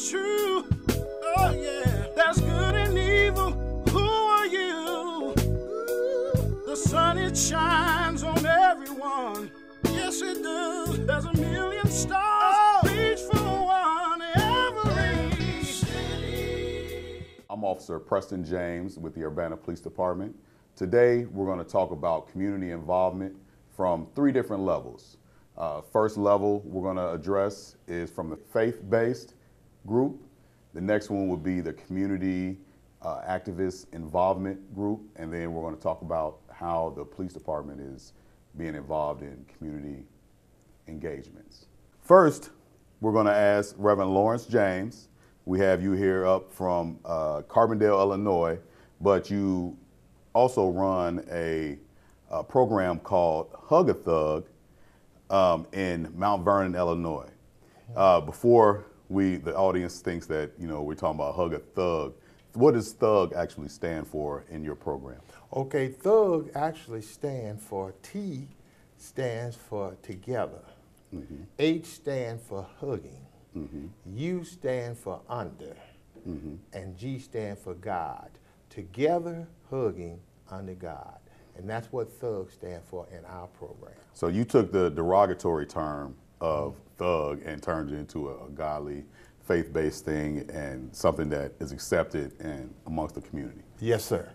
true. Oh yeah, that's good and evil. Who are you? The sun, it shines on everyone. Yes, it does. There's a million stars. Reach for one every city. I'm Officer Preston James with the Urbana Police Department. Today, we're going to talk about community involvement from 3 different levels. First level we're going to address is from the faith-based group. The next one would be the community activist involvement group. And then we're going to talk about how the police department is being involved in community engagements. First, we're going to ask Reverend Lawrence James. We have you here up from Carbondale, Illinois, but you also run a program called Hug a Thug in Mount Vernon, Illinois. Before the audience thinks that we're talking about Hug a Thug, what does Thug actually stand for in your program? Okay, Thug actually stands for T stands for together, H stands for hugging, U stands for under, and G stands for God. Together, hugging, under God. And that's what Thug stands for in our program. So you took the derogatory term of thug and turned it into a godly, faith-based thing and something that is accepted amongst the community. Yes, sir.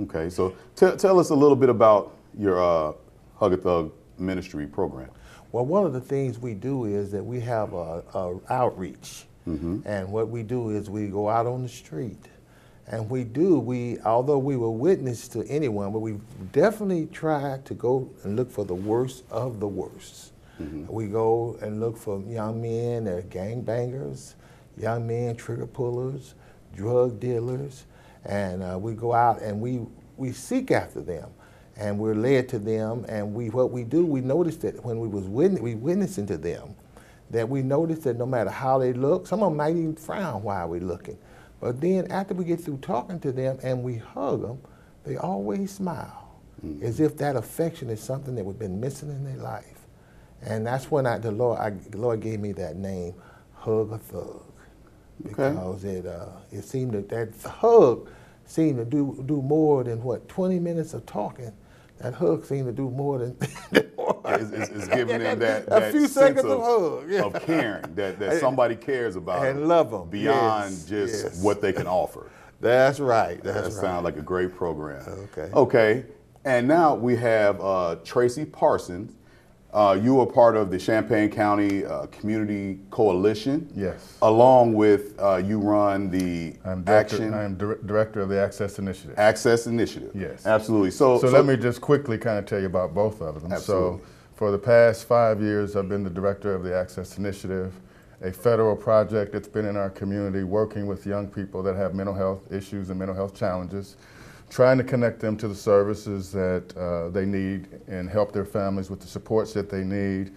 Okay, so tell us a little bit about your Hug a Thug ministry program. Well, one of the things we do is that we have a outreach. And what we do is we go out on the street. And although we will witness to anyone, but we definitely try to go and look for the worst of the worst. We go and look for young men that are gangbangers, young men trigger pullers, drug dealers, and we go out and we seek after them, and we're led to them. And what we do, we notice that when we witnessing to them, that we notice that no matter how they look, some of them might even frown while we're looking. But then after we get through talking to them and we hug them, they always smile, as if that affection is something that we've been missing in their life. And that's when the Lord gave me that name, Hug a Thug, because it seemed that hug seemed to do more than 20 minutes of talking. That hug seemed to do more than it's giving them that a few sense seconds of hug, of caring, that somebody cares about and love them beyond just what they can offer. That's right. That sounds like a great program. Okay. Okay, and now we have Tracy Parsons. You are part of the Champaign County Community Coalition. Yes. Along with you run the I'm director of the Access Initiative. Access Initiative. Yes. Absolutely. So let me just quickly kind of tell you about both of them. Absolutely. So for the past 5 years, I've been the director of the Access Initiative, a federal project that's been in our community working with young people that have mental health issues and mental health challenges, trying to connect them to the services that they need and help their families with the supports that they need.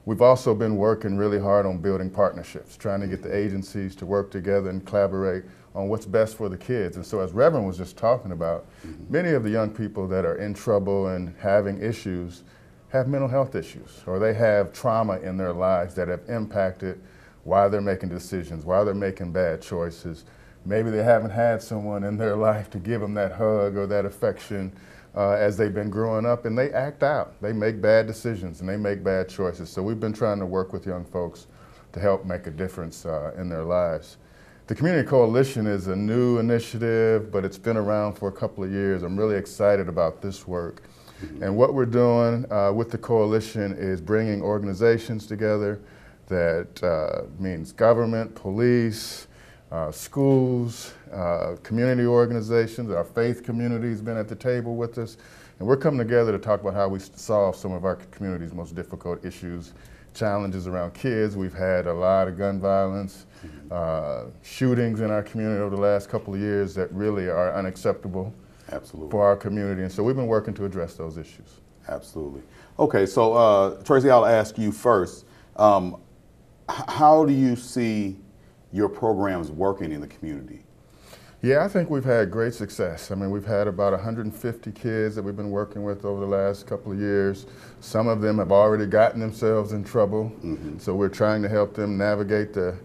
We've also been working really hard on building partnerships, trying to get the agencies to work together and collaborate on what's best for the kids. And so as Reverend was just talking about, many of the young people that are in trouble and having issues have mental health issues, or they have trauma in their lives that have impacted why they're making decisions, why they're making bad choices. Maybe they haven't had someone in their life to give them that hug or that affection as they've been growing up, and they act out. They make bad decisions and they make bad choices. So we've been trying to work with young folks to help make a difference in their lives. The Community Coalition is a new initiative, but it's been around for a couple of years. I'm really excited about this work. And what we're doing with the coalition is bringing organizations together that means government, police, schools, community organizations. Our faith community has been at the table with us, and we're coming together to talk about how we solve some of our community's most difficult issues, challenges around kids. We've had a lot of gun violence, shootings in our community over the last couple of years that really are unacceptable. Absolutely. For our community, and so we've been working to address those issues. Absolutely. Okay, so Tracy, I'll ask you first. How do you see your programs working in the community? Yeah, I think we've had great success. I mean, we've had about 150 kids that we've been working with over the last couple of years. Some of them have already gotten themselves in trouble, so we're trying to help them navigate the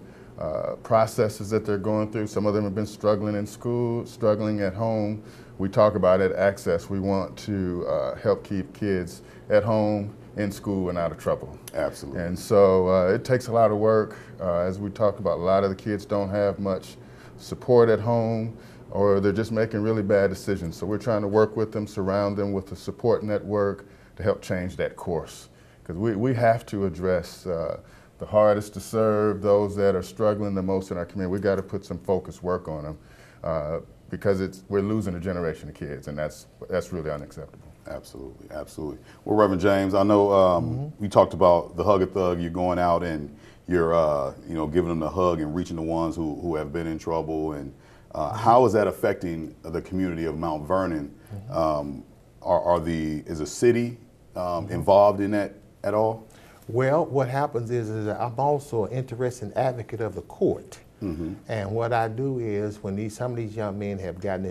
processes that they're going through. Some of them have been struggling in school, struggling at home. We talk about at Access, we want to help keep kids at home, in school, and out of trouble. Absolutely. And so it takes a lot of work. As we talked about, a lot of the kids don't have much support at home, or they're just making really bad decisions. So we're trying to work with them, surround them with a support network to help change that course. Because we have to address the hardest to serve, those that are struggling the most in our community. We got to put some focused work on them because we're losing a generation of kids, and that's really unacceptable. Absolutely, absolutely. Well, Reverend James, I know we talked about the Hug a Thug. You're going out and you're, giving them the hug and reaching the ones who have been in trouble. And how is that affecting the community of Mount Vernon? Is the city involved in that at all? Well, what happens is that I'm also an interested advocate of the court. And what I do is when some of these young men have gotten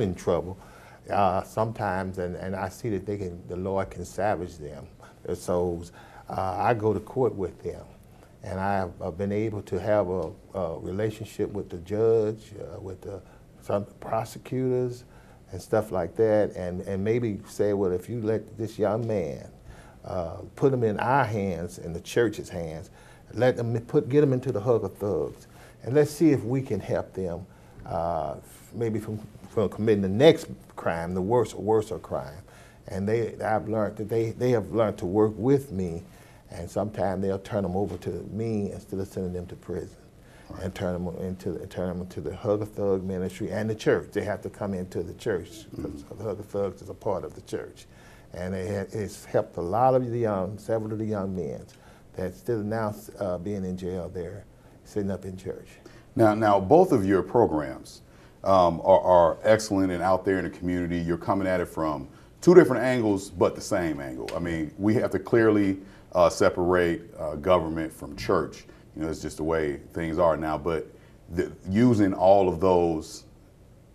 in trouble, sometimes, and I see that the Lord can salvage them, their souls. I go to court with them, and I've been able to have a relationship with the judge, with some prosecutors, and stuff like that, and maybe say, well, if you let this young man put him in our hands, in the church's hands, let them get them into the Hug a Thugs, and let's see if we can help them, maybe from committing the next crime, the worse crime. And I've learned that they have learned to work with me, and sometimes they'll turn them over to me instead of sending them to prison, right, and turn them into the Hug a Thug ministry and the church. They have to come into the church because the Hug a Thugs is a part of the church, and it's helped several of the young men that still now being in jail. They're sitting up in church. Now, both of your programs are excellent and out there in the community. You're coming at it from two different angles, but the same angle. I mean, we have to clearly separate government from church. It's just the way things are now. But using all of those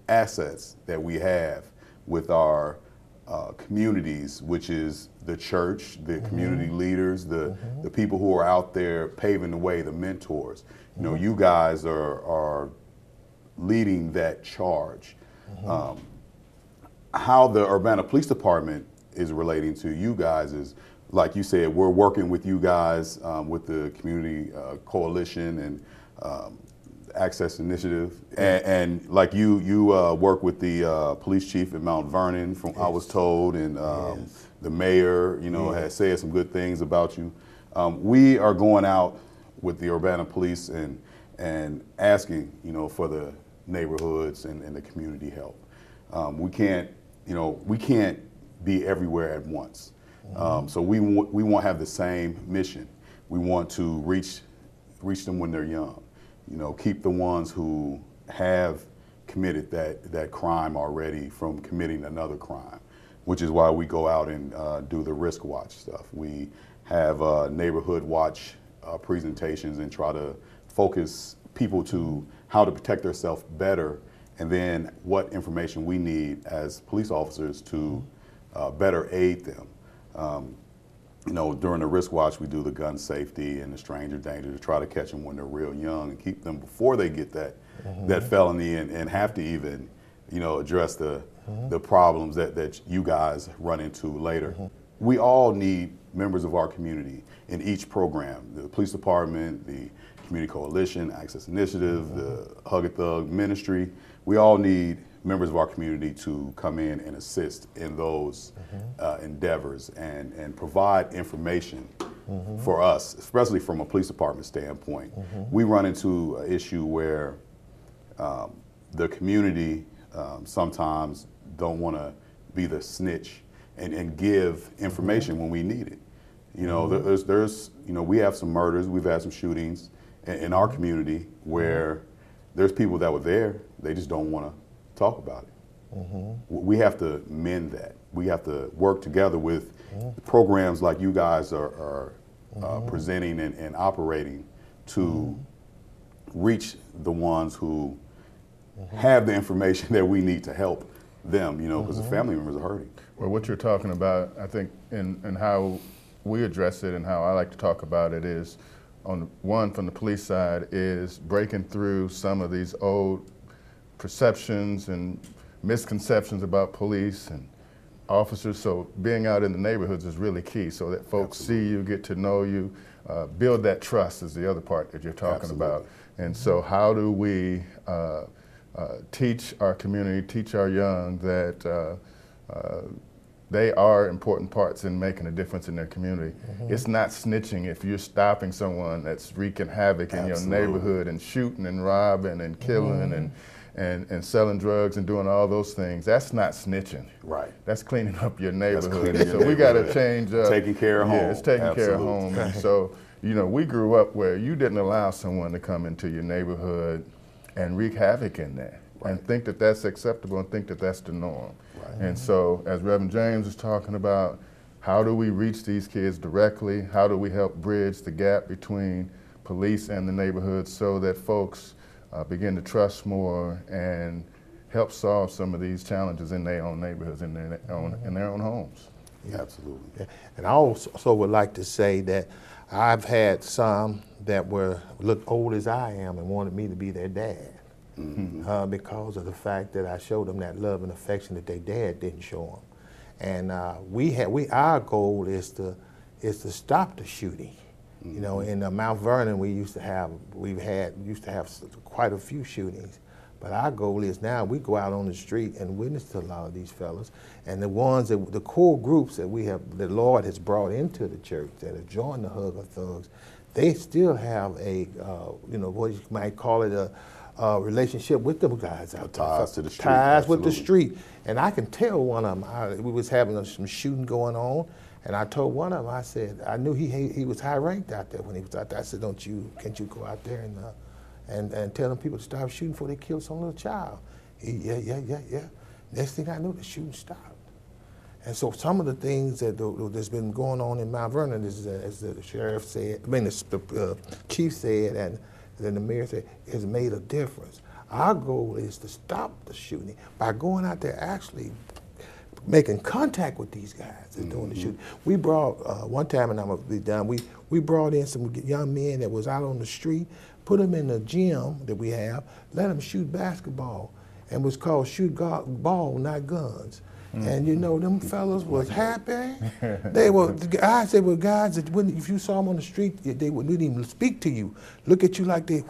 assets that we have with our communities, which is the church, the community leaders, the people who are out there paving the way, the mentors. You guys are leading that charge. How the Urbana Police Department is relating to you guys is, like you said, we're working with you guys with the Community Coalition and Access Initiative, and like you work with the police chief at Mount Vernon, from I was told, and the mayor, has said some good things about you. We are going out with the Urbana Police and asking, for the neighborhoods and the community help. We can't be everywhere at once. So we won't have the same mission. We want to reach them when they're young. Keep the ones who have committed that crime already from committing another crime, which is why we go out and do the risk watch stuff. We have neighborhood watch presentations and try to focus people to how to protect themselves better, and then what information we need as police officers to better aid them. During the risk watch, we do the gun safety and the stranger danger to try to catch them when they're real young and keep them before they get that felony and have to even, address the problems that you guys run into later. We all need members of our community in each program, the police department, the Community Coalition, Access Initiative, the Hug a Thug ministry. We all need members of our community to come in and assist in those endeavors and provide information for us, especially from a police department standpoint. We run into an issue where the community sometimes don't want to be the snitch and give information when we need it. There's we have some murders, we've had some shootings in our community where there's people that were there, they just don't want to talk about it. We have to mend that. We have to work together with programs like you guys are presenting and operating to reach the ones who have the information that we need to help them, because the family members are hurting. Well, what you're talking about, I think, and how we address it and how I like to talk about it is from the police side is breaking through some of these old perceptions and misconceptions about police and officers. So being out in the neighborhoods is really key, so that folks see you, get to know you, build that trust is the other part that you're talking about. And so how do we teach our community, teach our young that they are important parts in making a difference in their community. It's not snitching if you're stopping someone that's wreaking havoc in your neighborhood and shooting and robbing and killing and selling drugs and doing all those things. That's not snitching. Right. That's cleaning up your neighborhood. So we got to change up. Taking care of home. Yeah, it's taking care of home. And so, you know, we grew up where you didn't allow someone to come into your neighborhood and wreak havoc in there. Right. And think that that's acceptable and think that that's the norm. Right. And so, as Reverend James is talking about, how do we reach these kids directly? How do we help bridge the gap between police and the neighborhood so that folks begin to trust more and help solve some of these challenges in their own neighborhoods, in their own homes? Yeah, absolutely. Yeah. And I also would like to say that I've had some that looked old as I am and wanted me to be their dad. Because of the fact that I showed them that love and affection that their dad didn't show them, and our goal is to stop the shooting. You know, in Mount Vernon we used to have quite a few shootings, but our goal is now we go out on the street and witness to a lot of these fellas, and the core groups that the Lord has brought into the church that have joined the Hug of Thugs, they still have a you know, what you might call it a relationship with them guys out there. Ties to the street. Ties with the street. And I can tell one of them, we was having some shooting going on, and I told one of them, I said, I knew he was high ranked out there when he was out there. I said, can't you go out there and tell them people to stop shooting before they kill some little child? Yeah. Next thing I knew, the shooting stopped. And so some of the things that's been going on in Mount Vernon is, as the sheriff said, the chief said, and then the mayor said, has made a difference. Our goal is to stop the shooting by going out there actually making contact with these guys that's doing the shooting. We brought, one time, and I'm gonna be done, we brought in some young men that was out on the street, put them in the gym that we have, let them shoot basketball, and was called shoot ball, not guns. And you know, them fellas was happy. They were, guys, they were guys that if you saw them on the street, they wouldn't even speak to you, look at you like they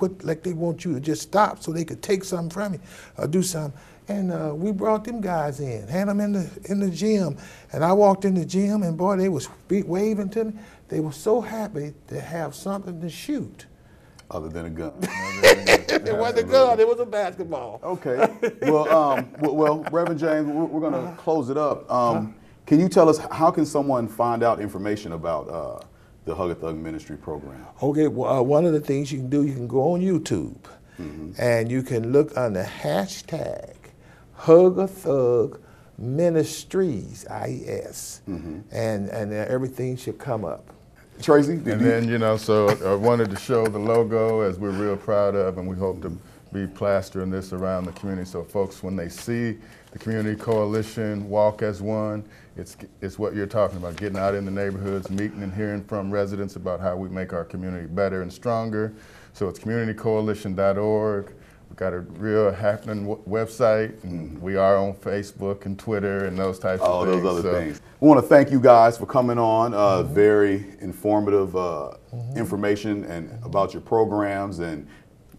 want you to just stop so they could take something from you or do something. And we brought them guys in, had them in the gym. And I walked in the gym, and boy, they was waving to me. They were so happy to have something to shoot. Other than a gun. It wasn't a gun, it was a basketball. Okay. Well, Reverend James, we're going to close it up. Can you tell us, how can someone find out information about the Hug a Thug Ministry program? Okay, well, one of the things you can do, you can go on YouTube, and you can look under hashtag Hug a Thug Ministries, IES, and everything should come up. Tracy? And then, you know, so I wanted to show the logo, as we're real proud of, and we hope to be plastering this around the community so folks, when they see the Community Coalition walk as one, it's what you're talking about, getting out in the neighborhoods, meeting and hearing from residents about how we make our community better and stronger. So it's communitycoalition.org. We've got a real happening website, and we are on Facebook and Twitter and those types of things. All those other things. We want to thank you guys for coming on. Very informative information and about your programs and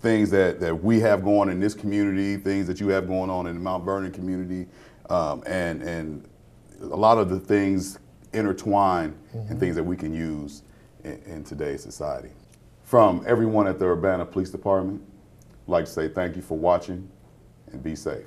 things that we have going in this community, things that you have going on in the Mount Vernon community, and a lot of the things intertwine and things that we can use in today's society. From everyone at the Urbana Police Department, I'd like to say thank you for watching and be safe.